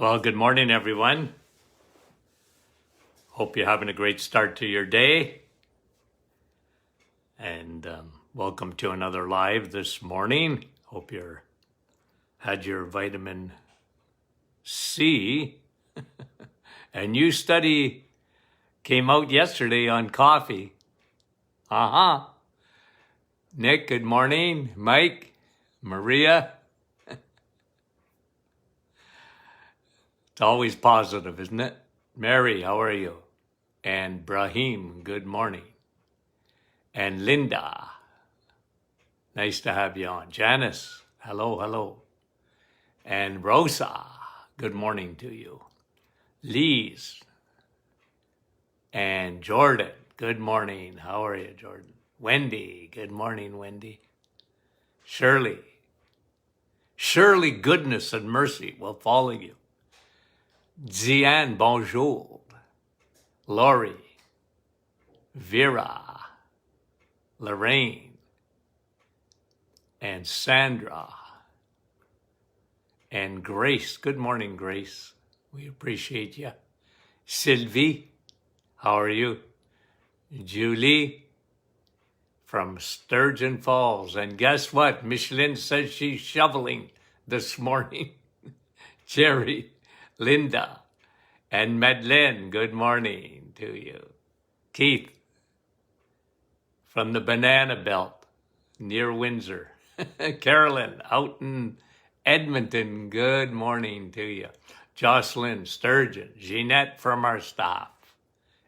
Well, good morning, everyone. Hope you're having a great start to your day. And welcome to another live this morning. Hope you had your vitamin C. A new study came out yesterday on coffee. Nick, good morning. Mike, Maria. It's always positive, isn't it? Mary, how are you? And Brahim, good morning. And Linda, nice to have you on. Janice, hello. And Rosa, good morning to you. Lise and Jordan, good morning. How are you, Jordan? Wendy, good morning, Wendy. Shirley, goodness and mercy will follow you. Zian, bonjour. Lori, Vera, Lorraine, and Sandra, and Grace. Good morning, Grace. We appreciate you. Sylvie, how are you? Julie from Sturgeon Falls. And guess what? Micheline says she's shoveling this morning. Jerry, Linda, and Madeleine, good morning to you. Keith, from the Banana Belt near Windsor. Carolyn, out in Edmonton, good morning to you. Jocelyn, Sturgeon, Jeanette from our staff,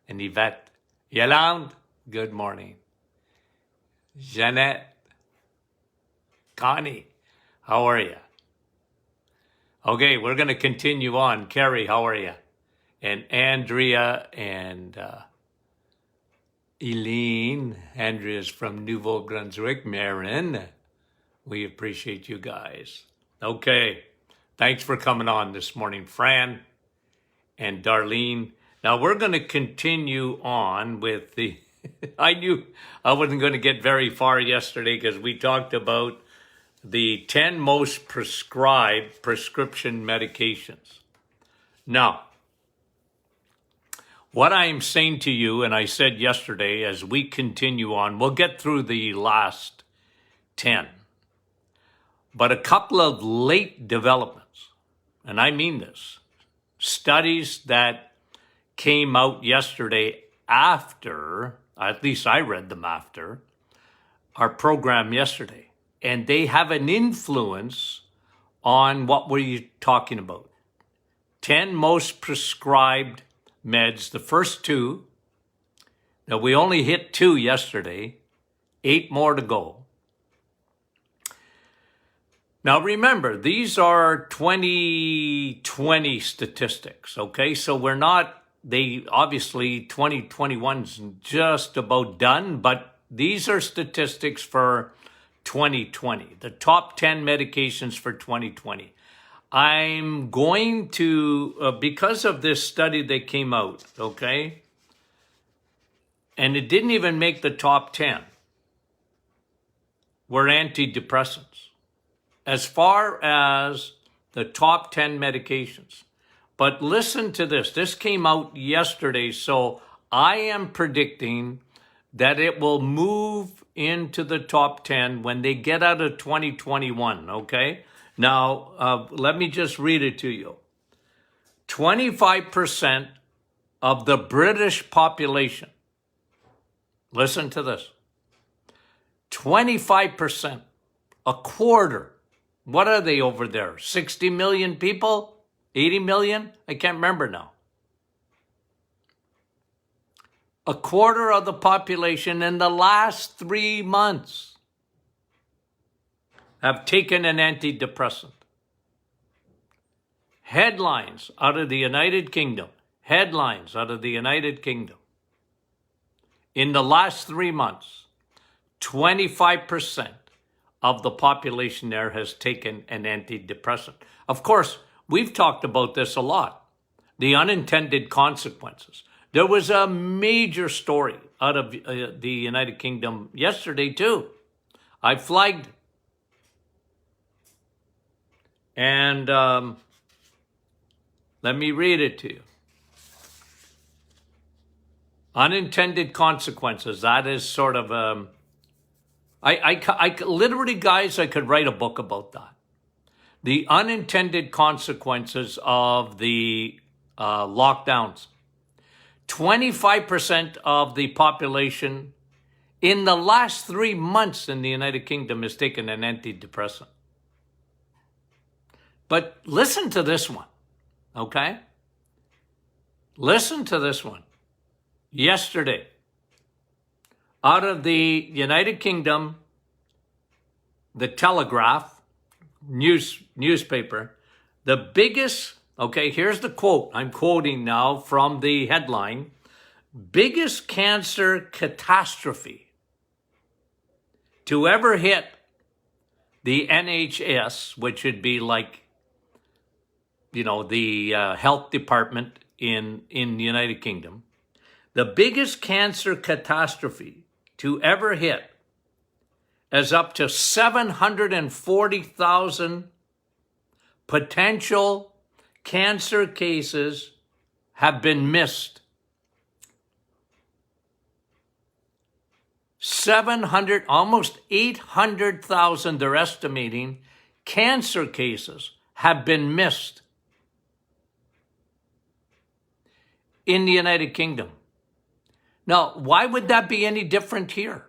and Yvette. Yolande, good morning. Jeanette, Connie, how are you? Okay, we're going to continue on. Carrie, how are you? And Andrea and Eileen. Andrea's from Nouveau-Brunswick. Marin, we appreciate you guys. Okay, thanks for coming on this morning, Fran and Darlene. Now we're going to continue on with the... I knew I wasn't going to get very far yesterday because we talked about the 10 most prescribed prescription medications. Now, what I'm saying to you, and I said yesterday, as we continue on, we'll get through the last 10. But a couple of late developments, and I mean this, studies that came out yesterday after, at least I read them after, our program yesterday. And they have an influence on what we're talking about. 10 most prescribed meds, the first 2. Now, we only hit 2 yesterday, 8 more to go. Now, remember, these are 2020 statistics, okay? So we're not, obviously, 2021's just about done, but these are statistics for 2020, the top 10 medications for 2020. I'm going to, because of this study that came out, okay, and it didn't even make the top 10, were antidepressants, as far as the top 10 medications. But listen to this. This came out yesterday, so I am predicting that it will move into the top 10 when they get out of 2021, okay? Now, let me just read it to you. 25% of the British population, listen to this, 25%, a quarter. What are they over there? 60 million people? 80 million? I can't remember now. A quarter of the population in the last 3 months have taken an antidepressant. Headlines out of the United Kingdom. Headlines out of the United Kingdom. In the last 3 months, 25% of the population there has taken an antidepressant. Of course, we've talked about this a lot. The unintended consequences. There was a major story out of the United Kingdom yesterday, too. I flagged. And Let me read it to you. Unintended consequences. That is sort of I literally, guys, I could write a book about that. The unintended consequences of the lockdowns. 25% of the population in the last 3 months in the United Kingdom has taken an antidepressant. But listen to this one, okay? Listen to this one. Yesterday, out of the United Kingdom, the Telegraph newspaper, the biggest, okay, here's the quote. I'm quoting now from the headline, biggest cancer catastrophe to ever hit the NHS, which would be like, the health department in the United Kingdom. The biggest cancer catastrophe to ever hit, as up to 740,000 potential cancer cases have been missed. 700, almost 800,000, they're estimating, cancer cases have been missed in the United Kingdom. Now, why would that be any different here?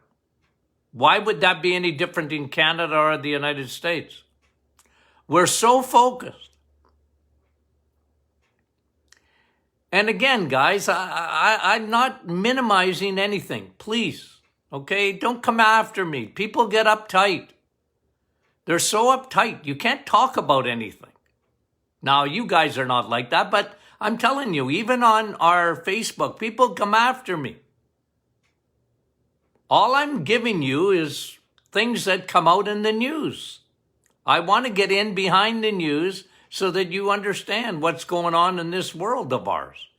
Why would that be any different in Canada or the United States? We're so focused. And again, guys, I'm not minimizing anything. Please, okay? Don't come after me. People get uptight. They're so uptight. You can't talk about anything. Now, you guys are not like that, but I'm telling you, even on our Facebook, people come after me. All I'm giving you is things that come out in the news. I want to get in behind the news so that you understand what's going on in this world of ours.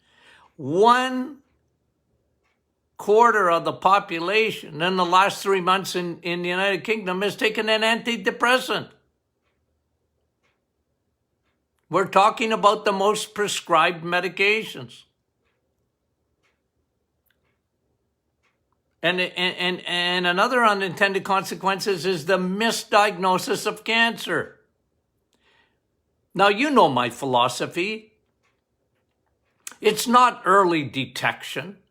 1/4 of the population in the last 3 months in the United Kingdom has taken an antidepressant. We're talking about the most prescribed medications. And another unintended consequences is the misdiagnosis of cancer. Now, you know my philosophy. It's not early detection.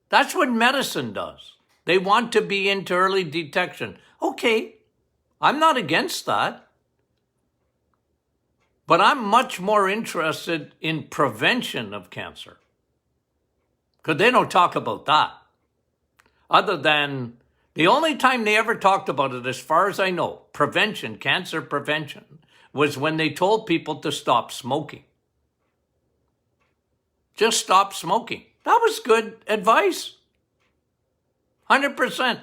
That's what medicine does. They want to be into early detection. Okay, I'm not against that. But I'm much more interested in prevention of cancer. Because they don't talk about that. Other than the only time they ever talked about it, as far as I know, prevention, cancer prevention, was when they told people to stop smoking. Just stop smoking. That was good advice. 100%.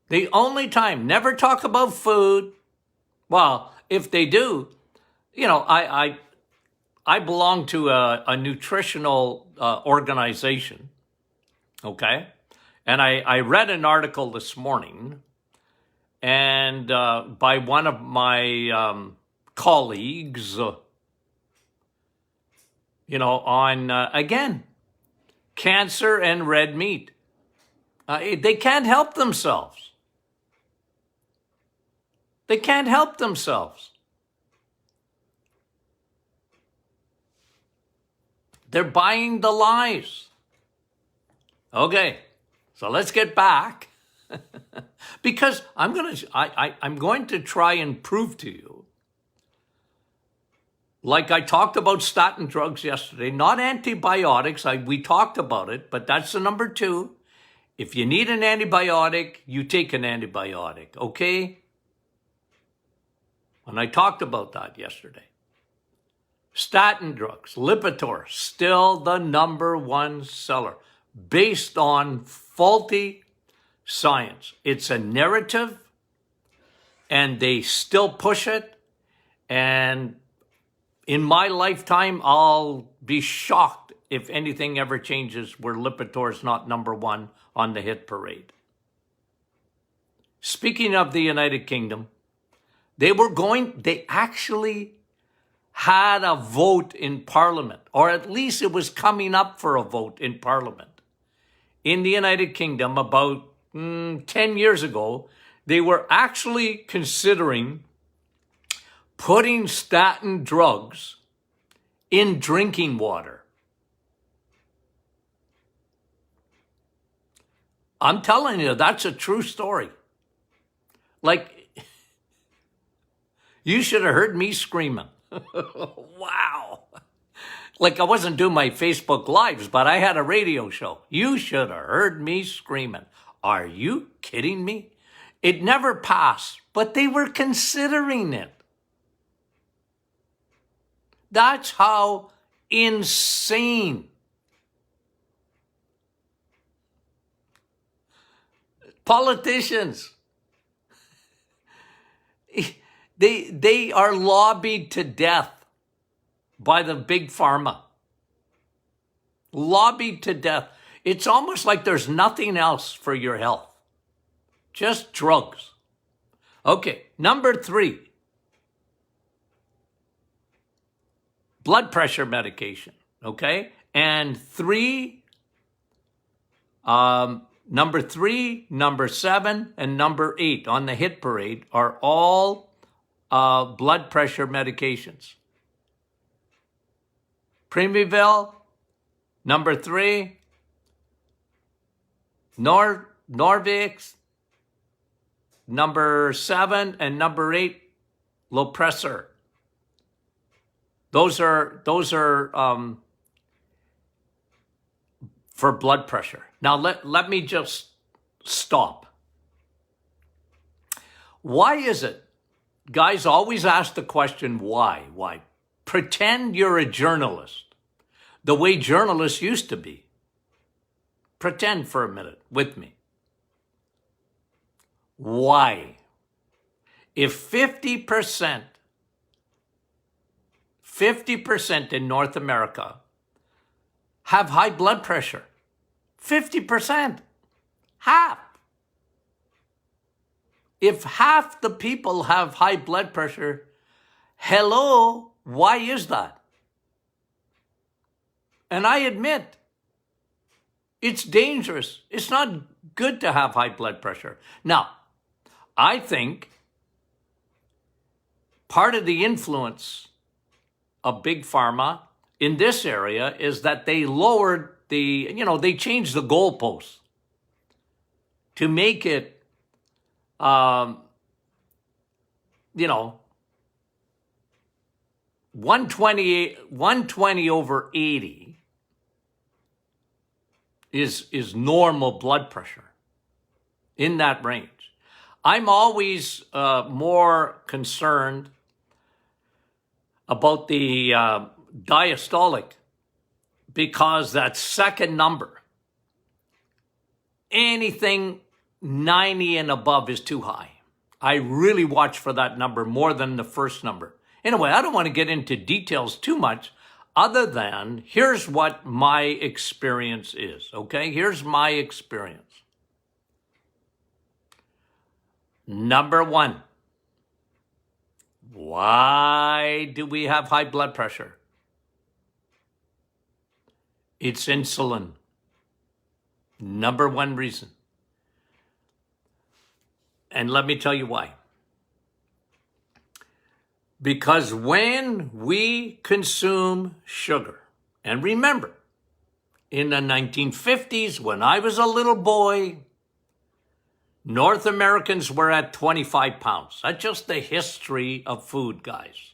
The only time, never talk about food. Well, if they do, I belong to a nutritional organization, okay? And I read an article this morning, and by one of my colleagues, on, again, cancer and red meat. They can't help themselves. They can't help themselves. They're buying the lies. Okay, so let's get back. Because I'm going to try and prove to you, like I talked about statin drugs yesterday, not antibiotics. We talked about it, but that's the number 2. If you need an antibiotic, you take an antibiotic, okay? And I talked about that yesterday. Statin drugs, Lipitor, still the number 1 seller based on faulty science. It's a narrative, and they still push it. And in my lifetime, I'll be shocked if anything ever changes where Lipitor is not number 1 on the hit parade. Speaking of the United Kingdom, they actually had a vote in Parliament, or at least it was coming up for a vote in Parliament in the United Kingdom about 10 years ago. They were actually considering putting statin drugs in drinking water. I'm telling you, that's a true story. Like, you should have heard me screaming. Wow. Like I wasn't doing my Facebook Lives, but I had a radio show. You should have heard me screaming. Are you kidding me? It never passed, but they were considering it. That's how insane. Politicians, they are lobbied to death by the big pharma. Lobbied to death. It's almost like there's nothing else for your health. Just drugs. Okay, number 3. Blood pressure medication. Okay? And number 3, number 7, and number 8 on the hit parade are all blood pressure medications. Primaville, number 3, Norvix, number 7, and number 8, Lopressor. Those are for blood pressure. Now let me just stop. Why is it? Guys always ask the question, why? Why? Pretend you're a journalist, the way journalists used to be. Pretend for a minute with me. Why? If 50% in North America have high blood pressure, 50%, half. If half the people have high blood pressure, hello, why is that? And I admit, it's dangerous. It's not good to have high blood pressure. Now, I think part of the influence of Big Pharma in this area is that they lowered they changed the goalposts to make it, 120 over 80 is normal blood pressure, in that range. I'm always more concerned about the diastolic, because that second number, anything 90 and above is too high. I really watch for that number more than the first number. Anyway, I don't want to get into details too much, other than here's what my experience is, okay? Here's my experience. Number 1, why do we have high blood pressure? It's insulin. Number 1 reason. And let me tell you why. Because when we consume sugar, and remember, in the 1950s, when I was a little boy, North Americans were at 25 pounds. That's just the history of food, guys.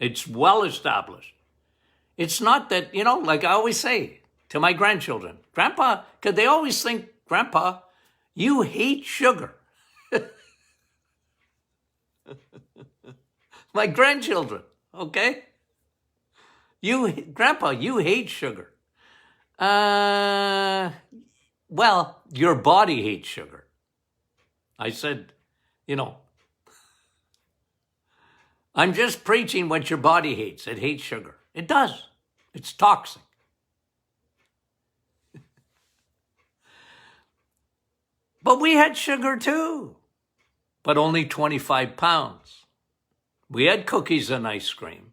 It's well established. It's not that, like I always say to my grandchildren, Grandpa, because they always think, Grandpa, you hate sugar. My grandchildren, okay? Grandpa, you hate sugar. Well, your body hates sugar. I said, I'm just preaching what your body hates. It hates sugar. It does. It's toxic. But we had sugar too, but only 25 pounds. We had cookies and ice cream.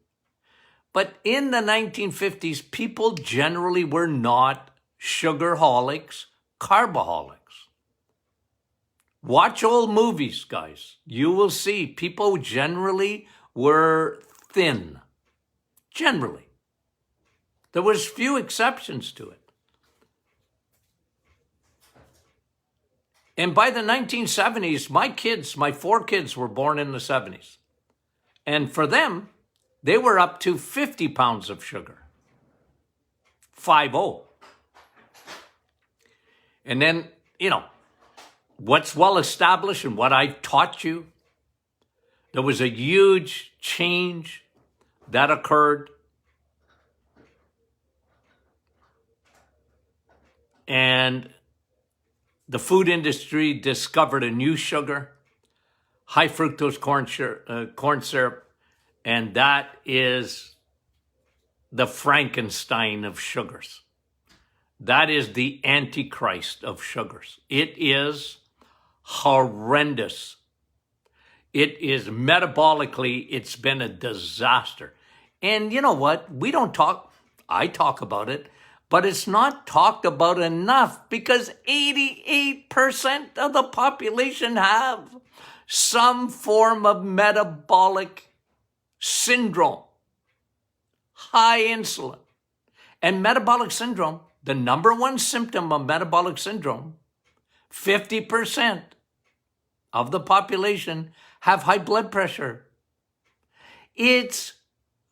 But in the 1950s, people generally were not sugarholics, carboholics. Watch old movies, guys. You will see people generally were thin. Generally. There was few exceptions to it. And by the 1970s, my 4 kids were born in the 70s. And for them, they were up to 50 pounds of sugar. 50. And then, what's well established and what I've taught you, there was a huge change that occurred. And the food industry discovered a new sugar, high fructose corn syrup, and that is the Frankenstein of sugars. That is the Antichrist of sugars. It is horrendous. It is metabolically, it's been a disaster. And you know what? I talk about it, but it's not talked about enough because 88% of the population have some form of metabolic syndrome, high insulin. And metabolic syndrome, the number one symptom of metabolic syndrome, 50% of the population have high blood pressure. It's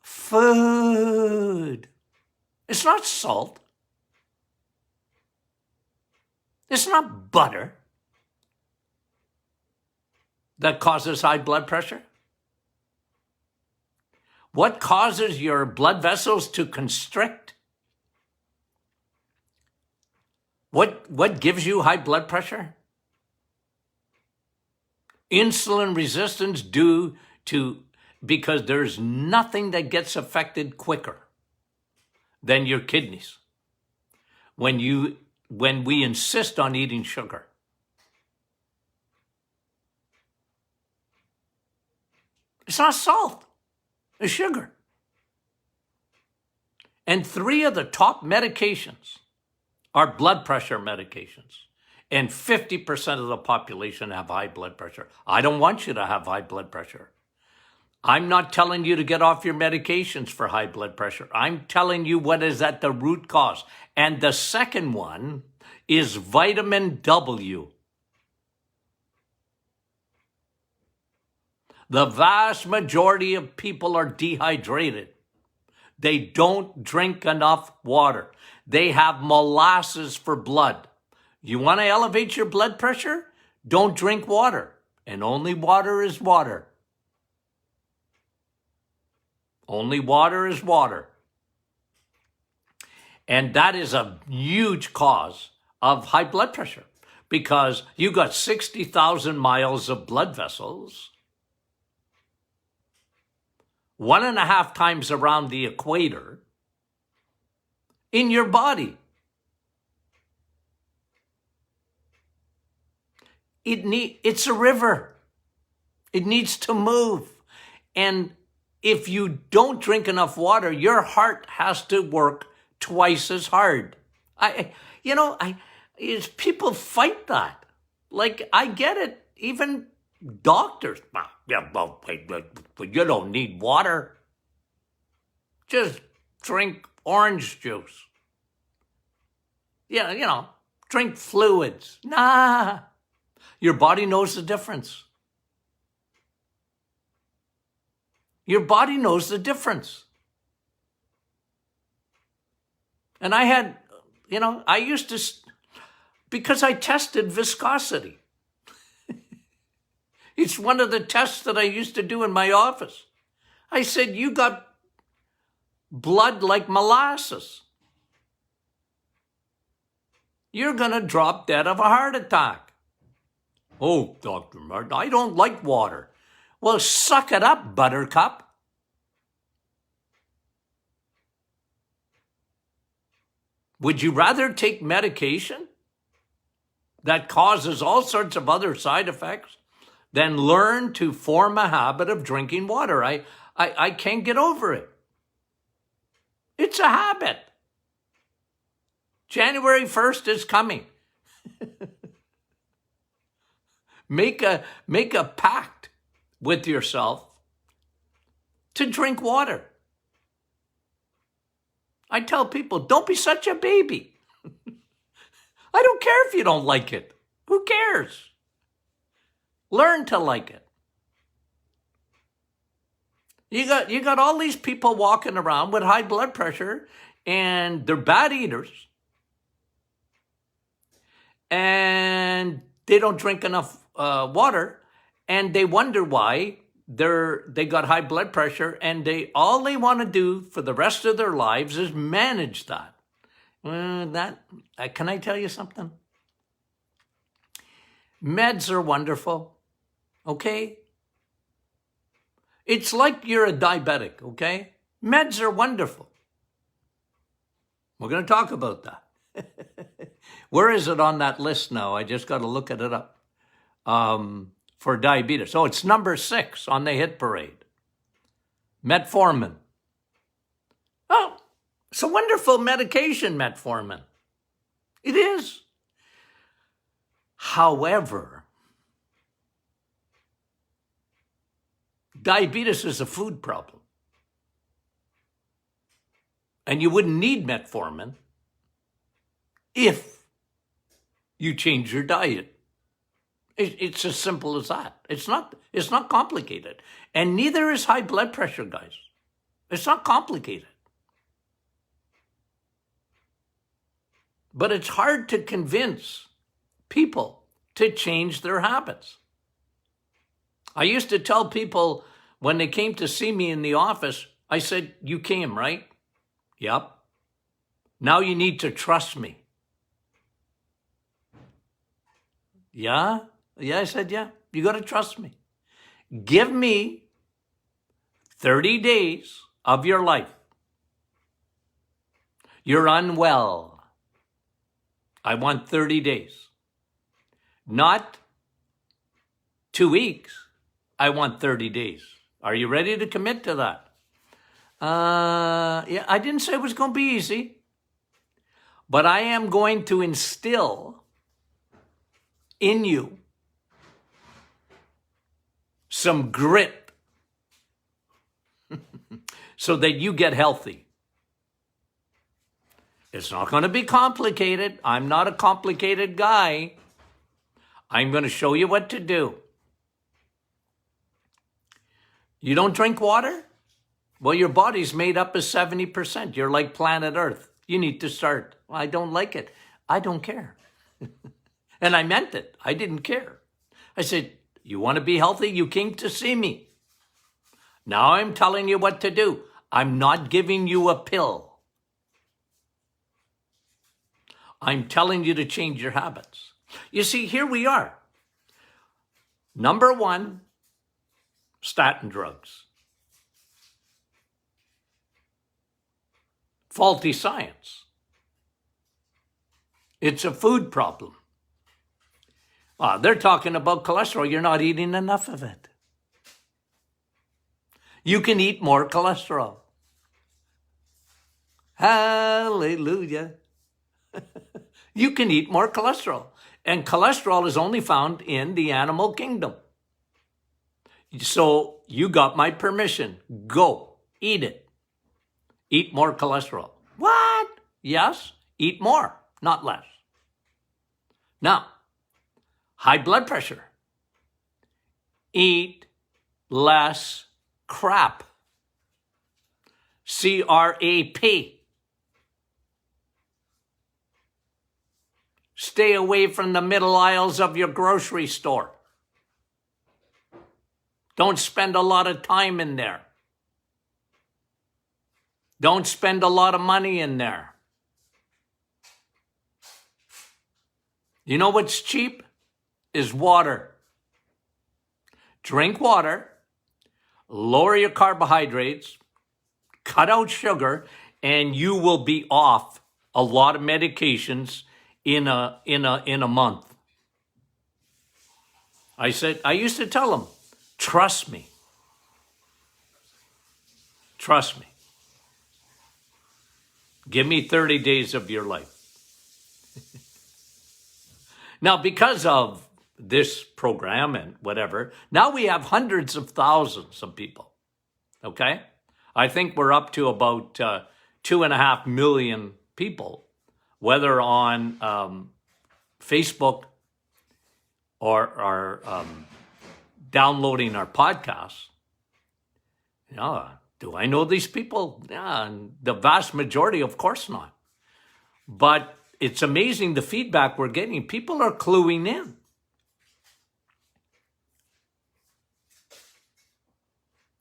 food. It's not salt. It's not butter that causes high blood pressure. What causes your blood vessels to constrict? What gives you high blood pressure? Insulin resistance because there's nothing that gets affected quicker than your kidneys when we insist on eating sugar. It's not salt, it's sugar. And 3 of the top medications are blood pressure medications. And 50% of the population have high blood pressure. I don't want you to have high blood pressure. I'm not telling you to get off your medications for high blood pressure. I'm telling you what is at the root cause. And the second one is vitamin W. The vast majority of people are dehydrated. They don't drink enough water. They have molasses for blood. You want to elevate your blood pressure? Don't drink water. And only water is water. Only water is water. And that is a huge cause of high blood pressure because you got 60,000 miles of blood vessels, 1.5 times around the equator in your body. It's a river. It needs to move. And if you don't drink enough water, your heart has to work twice as hard. People fight that. Like, I get it. Even doctors, you don't need water. Just drink orange juice. Yeah, drink fluids. Nah. Your body knows the difference. Your body knows the difference. And I used to, because I tested viscosity. It's one of the tests that I used to do in my office. I said, you got blood like molasses. You're going to drop dead of a heart attack. Oh, Dr. Martin, I don't like water. Well, suck it up, buttercup. Would you rather take medication that causes all sorts of other side effects than learn to form a habit of drinking water? I can't get over it. It's a habit. January 1st is coming. Make a pact with yourself to drink water. I tell people, don't be such a baby. I don't care if you don't like it. Who cares? Learn to like it. You got all these people walking around with high blood pressure, and they're bad eaters, and they don't drink enough water, and they wonder why they got high blood pressure, and all they want to do for the rest of their lives is manage that. Can I tell you something? Meds are wonderful, okay? It's like you're a diabetic, okay? Meds are wonderful. We're going to talk about that. Where is it on that list now? I just got to look at it up. For diabetes. Oh, it's number 6 on the hit parade. Metformin. Oh, it's a wonderful medication, metformin. It is. However, diabetes is a food problem. And you wouldn't need metformin if you change your diet. It's as simple as that. It's not complicated. And neither is high blood pressure, guys. It's not complicated. But it's hard to convince people to change their habits. I used to tell people when they came to see me in the office, I said, you came, right? Yep. Now you need to trust me. Yeah? Yeah, I said, yeah, you got to trust me. Give me 30 days of your life. You're unwell. I want 30 days. Not 2 weeks. I want 30 days. Are you ready to commit to that? Yeah, I didn't say it was going to be easy, but I am going to instill in you some grit so that you get healthy. It's not going to be complicated. I'm not a complicated guy. I'm going to show you what to do. You don't drink water? Well, your body's made up of 70%. You're like planet Earth. You need to start. Well, I don't like it. I don't care. And I meant it. I didn't care. I said, you want to be healthy? You came to see me. Now I'm telling you what to do. I'm not giving you a pill. I'm telling you to change your habits. You see, here we are. Number 1, statin drugs. Faulty science. It's a food problem. They're talking about cholesterol. You're not eating enough of it. You can eat more cholesterol. Hallelujah. You can eat more cholesterol. And cholesterol is only found in the animal kingdom. So you got my permission. Go, eat it. Eat more cholesterol. What? Yes, eat more, not less. Now, high blood pressure. Eat less crap. C-R-A-P. Stay away from the middle aisles of your grocery store. Don't spend a lot of time in there. Don't spend a lot of money in there. You know what's cheap? Is water. Drink water, lower your carbohydrates, cut out sugar, and you will be off a lot of medications in a month. I used to tell them, trust me. Trust me. Give me 30 days of your life. Now, because of this program and whatever, now we have hundreds of thousands of people. Okay? I think we're up to about 2.5 million people, whether on Facebook or downloading our podcasts. Do I know these people? Yeah, the vast majority, of course not. But it's amazing the feedback we're getting. People are cluing in.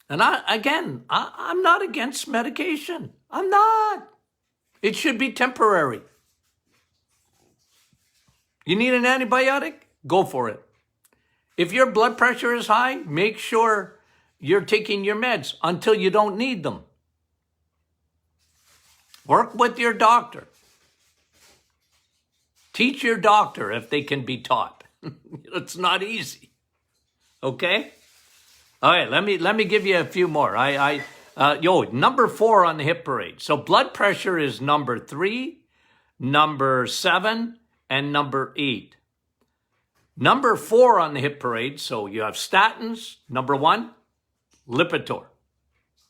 And I'm not against medication. I'm not. It should be temporary. You need an antibiotic? Go for it. If your blood pressure is high, make sure you're taking your meds until you don't need them. Work with your doctor. Teach your doctor if they can be taught. It's not easy. Okay? All right, let me give you a few more. Number 4 on the hit parade. So blood pressure is number 3, number 7, and number 8. Number 4 on the hit parade, so you have statins, number 1, Lipitor.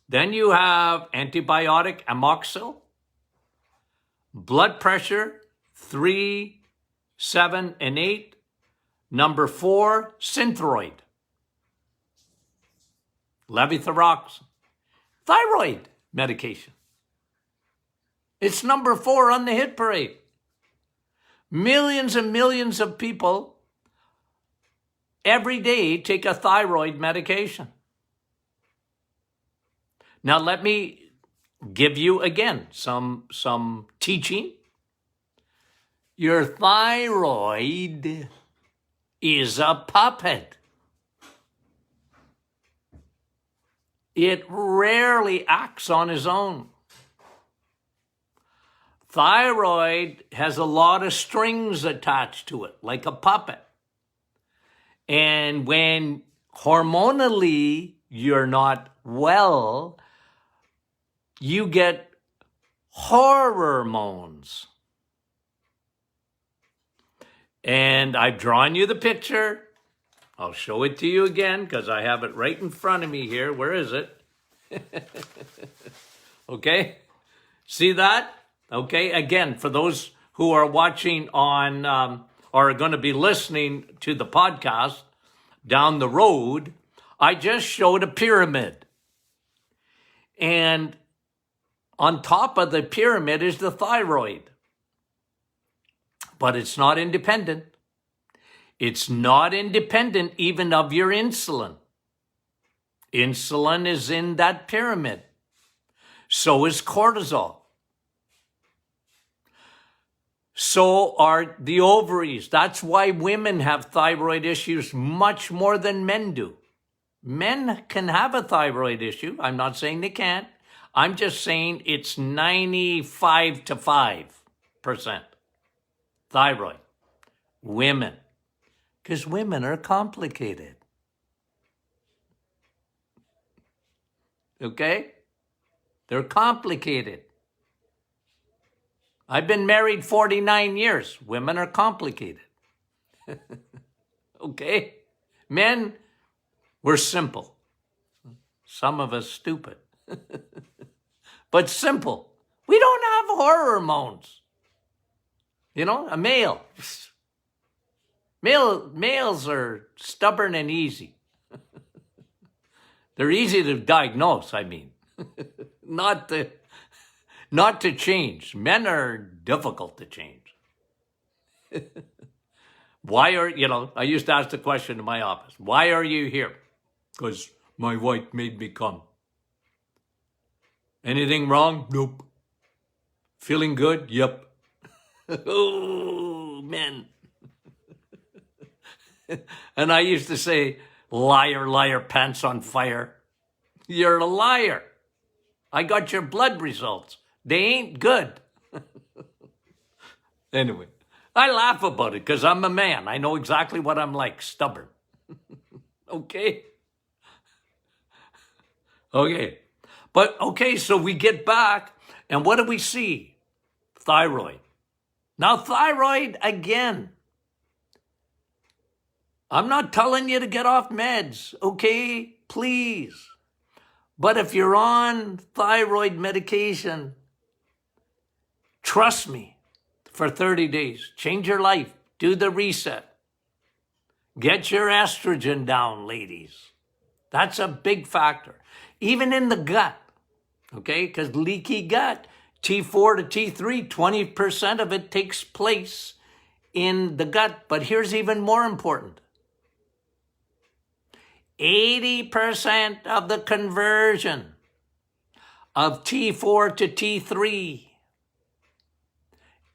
Then you have antibiotic amoxil, blood pressure, 3, 7, and 8. Number 4, Synthroid, levothyroxine, thyroid medication. It's number 4 on the hit parade. Millions and millions of people every day take a thyroid medication. Now let me give you again some teaching. Your thyroid is a puppet. It rarely acts on its own. Thyroid has a lot of strings attached to it, like a puppet. And when hormonally you're not well, you get hormones. And I've drawn you the picture. I'll show it to you again because I have it right in front of me here. Where is it? Okay. See that? Okay. Again, for those who are watching on or are going to be listening to the podcast down the road, I just showed a pyramid. And on top of the pyramid is the thyroid. But it's not independent. It's not independent even of your insulin. Insulin is in that pyramid. So is cortisol. So are the ovaries. That's why women have thyroid issues much more than men do. Men can have a thyroid issue. I'm not saying they can't. I'm just saying it's 95 to 5% thyroid. Women. Because women are complicated. Okay? They're complicated. I've been married 49 years. Women are complicated. Okay? Men, we're simple. Some of us stupid. But simple. We don't have hormones. You know, a male. Males are stubborn and easy. They're easy to diagnose, I mean. Not to change. Men are difficult to change. I used to ask the question in my office, why are you here? Because my wife made me come. Anything wrong? Nope. Feeling good? Yep. Oh, men. And I used to say, liar, liar, pants on fire. You're a liar. I got your blood results. They ain't good. Anyway, I laugh about it because I'm a man. I know exactly what I'm like, stubborn. Okay? Okay. But, okay, so we get back, and what do we see? thyroid. Now, thyroid, again, I'm not telling you to get off meds, okay? Please. But if you're on thyroid medication, trust me, for 30 days, change your life, do the reset. Get your estrogen down, ladies. That's a big factor. Even in the gut, okay? Because leaky gut, T4 to T3, 20% of it takes place in the gut. But here's even more important. 80% of the conversion of T4 to T3,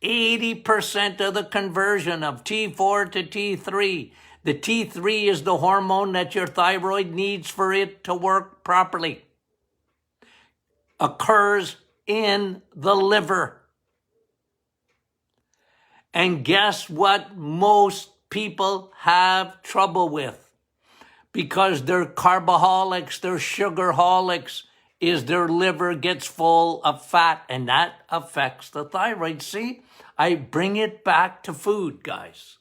80% of the conversion of T4 to T3. The T3 is the hormone that your thyroid needs for it to work properly. Occurs in the liver. And guess what most people have trouble with? Because they're carboholics, they're sugarholics, is their liver gets full of fat, and that affects the thyroid. See, I bring it back to food, guys.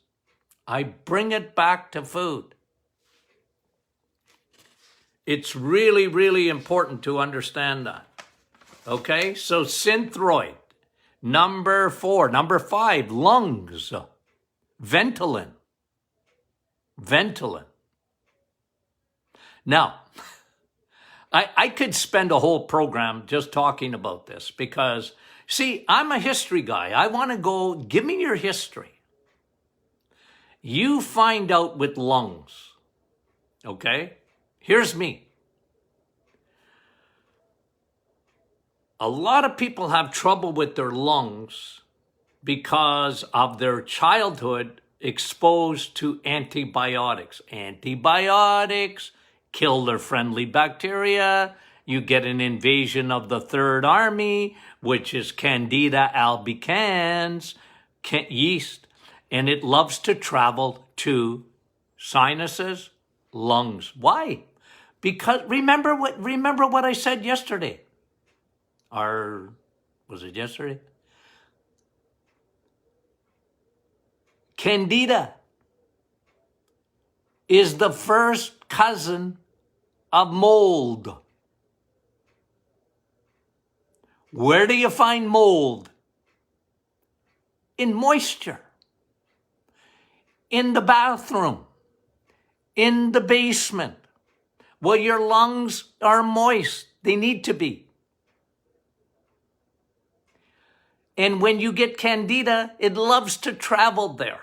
I bring it back to food. It's really, really important to understand that. Okay, so synthroid. Number 4. Number 5, lungs. Ventolin. Ventolin. Now, I could spend a whole program just talking about this because, see, I'm a history guy. I want to go, give me your history. You find out with lungs, okay? Here's me. A lot of people have trouble with their lungs because of their childhood exposed to antibiotics. Antibiotics kill their friendly bacteria. You get an invasion of the Third Army, which is Candida albicans, yeast, and it loves to travel to sinuses, lungs. Why? Because remember what I said yesterday. Was it yesterday? Candida is the first cousin of mold. Where do you find mold? In moisture. In the bathroom. In the basement. Well, your lungs are moist. They need to be. And when you get candida, it loves to travel there.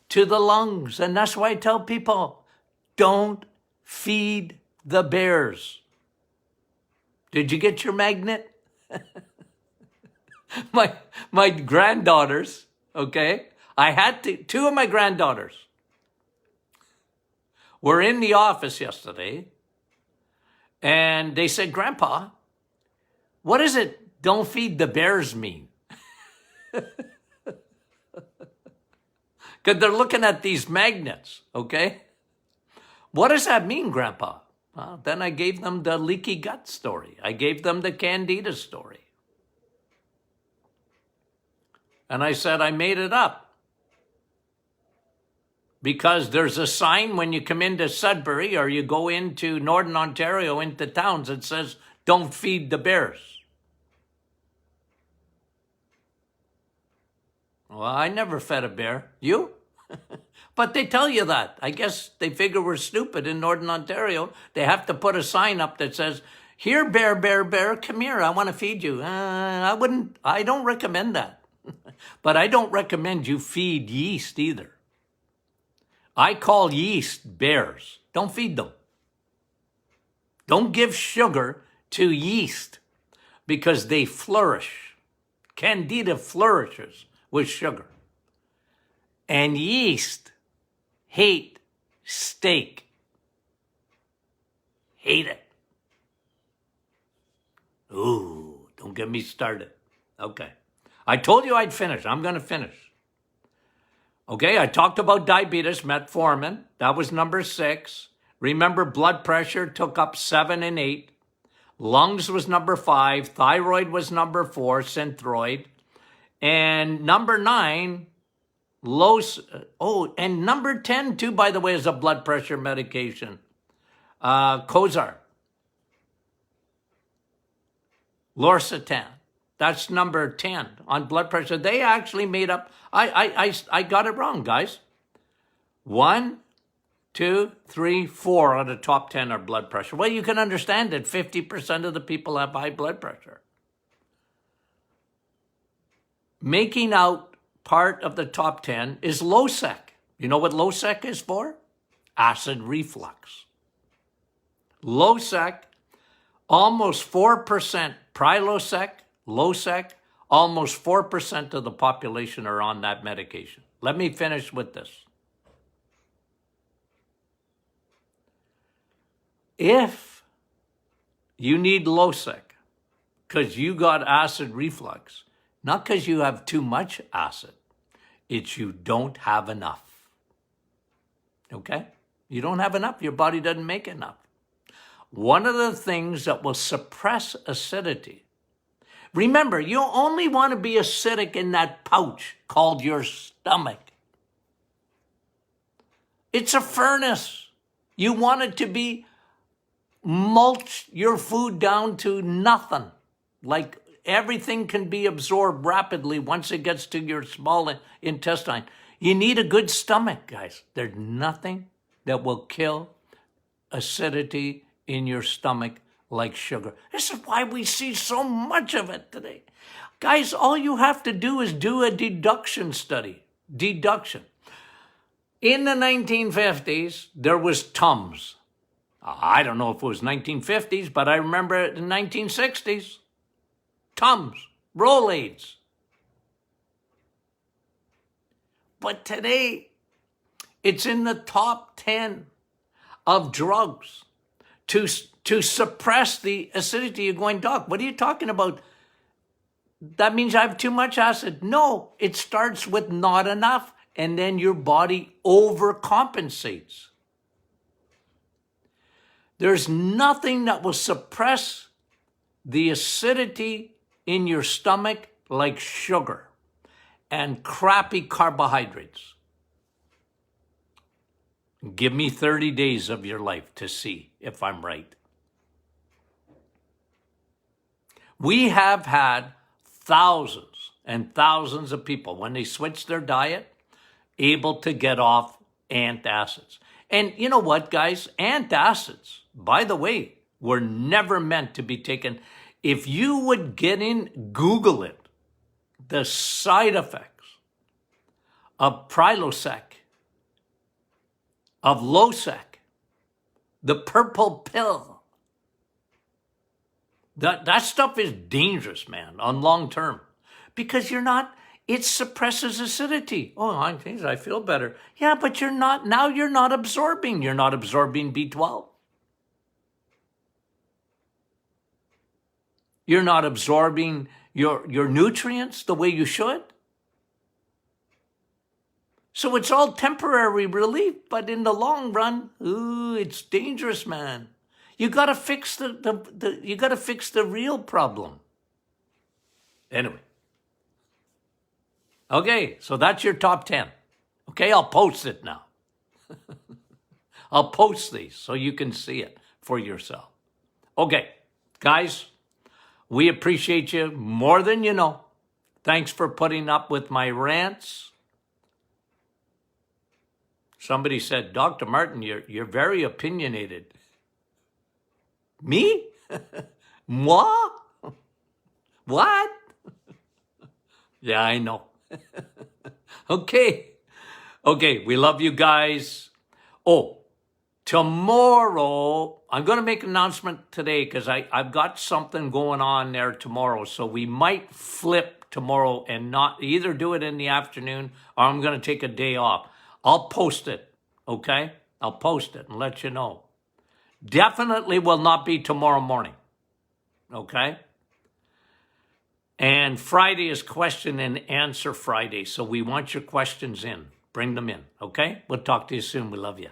To the lungs. And that's why I tell people, don't feed the bears. Did you get your magnet? my granddaughters, okay? I had to, 2 of my granddaughters were in the office yesterday, and they said, Grandpa, what does it, don't feed the bears mean? Because they're looking at these magnets, okay? What does that mean, Grandpa? Well, then I gave them the leaky gut story. I gave them the candida story. And I said, I made it up. Because there's a sign when you come into Sudbury or you go into Northern Ontario, into towns, that says, don't feed the bears. Well, I never fed a bear. You? But they tell you that. I guess they figure we're stupid in Northern Ontario. They have to put a sign up that says, here, bear, bear, bear, come here. I want to feed you. I don't recommend that. But I don't recommend you feed yeast either. I call yeast bears. Don't feed them. Don't give sugar to yeast because they flourish. Candida flourishes with sugar. And yeast hate steak. Hate it. Ooh, don't get me started. Okay. I told you I'd finish. I'm going to finish. Okay, I talked about diabetes, metformin. That was number 6. Remember, blood pressure took up 7 and 8. Lungs was number 5. Thyroid was number 4, synthroid. And number 9, and number 10 too, by the way, is a blood pressure medication. Cozar. Lorcetan. That's number 10 on blood pressure. They actually made up, I got it wrong, guys. 1, 2, 3, 4 out of the top 10 are blood pressure. Well, you can understand that 50% of the people have high blood pressure. Making out part of the top 10 is Losec. You know what Losec is for? Acid reflux. Losec, almost 4%. Prilosec, Losec, almost 4% of the population are on that medication. Let me finish with this. If you need Losec because you got acid reflux, not because you have too much acid, it's you don't have enough. Okay? You don't have enough. Your body doesn't make enough. One of the things that will suppress acidity, remember, you only want to be acidic in that pouch called your stomach. It's a furnace. You want it to be mulch your food down to nothing. Like everything can be absorbed rapidly once it gets to your small intestine. You need a good stomach, guys. There's nothing that will kill acidity in your stomach like sugar. This is why we see so much of it today. Guys, all you have to do is do a deduction study. Deduction. In the 1950s, there was Tums. I don't know if it was 1950s, but I remember it in the 1960s. Tums, Rolaids. But today, it's in the top 10 of drugs to suppress the acidity. You're going, Doc, what are you talking about? That means I have too much acid. No, it starts with not enough, and then your body overcompensates. There's nothing that will suppress the acidity in your stomach like sugar and crappy carbohydrates. Give me 30 days of your life to see if I'm right. We have had thousands and thousands of people, when they switch their diet, able to get off antacids. And you know what, guys? Antacids, by the way, were never meant to be taken. If you would get in, Google it, the side effects of Prilosec, of Losec, the purple pill. That stuff is dangerous, man, on long term. Because it suppresses acidity. Oh, I feel better. Yeah, but you're not absorbing. You're not absorbing B12. You're not absorbing your nutrients the way you should. So it's all temporary relief, but in the long run, it's dangerous, man. You got to fix the real problem. Anyway. Okay, so that's your top 10. Okay, I'll post it now. I'll post these so you can see it for yourself. Okay, guys, we appreciate you more than you know. Thanks for putting up with my rants. Somebody said, Dr. Martin, you're very opinionated. Me? Moi? What? Yeah, I know. Okay, we love you guys. Oh, tomorrow, I'm going to make an announcement today because I've got something going on there tomorrow. So we might flip tomorrow and not either do it in the afternoon or I'm going to take a day off. I'll post it, okay? I'll post it and let you know. Definitely will not be tomorrow morning, okay? And Friday is question and answer Friday. So we want your questions in. Bring them in, okay? We'll talk to you soon. We love you.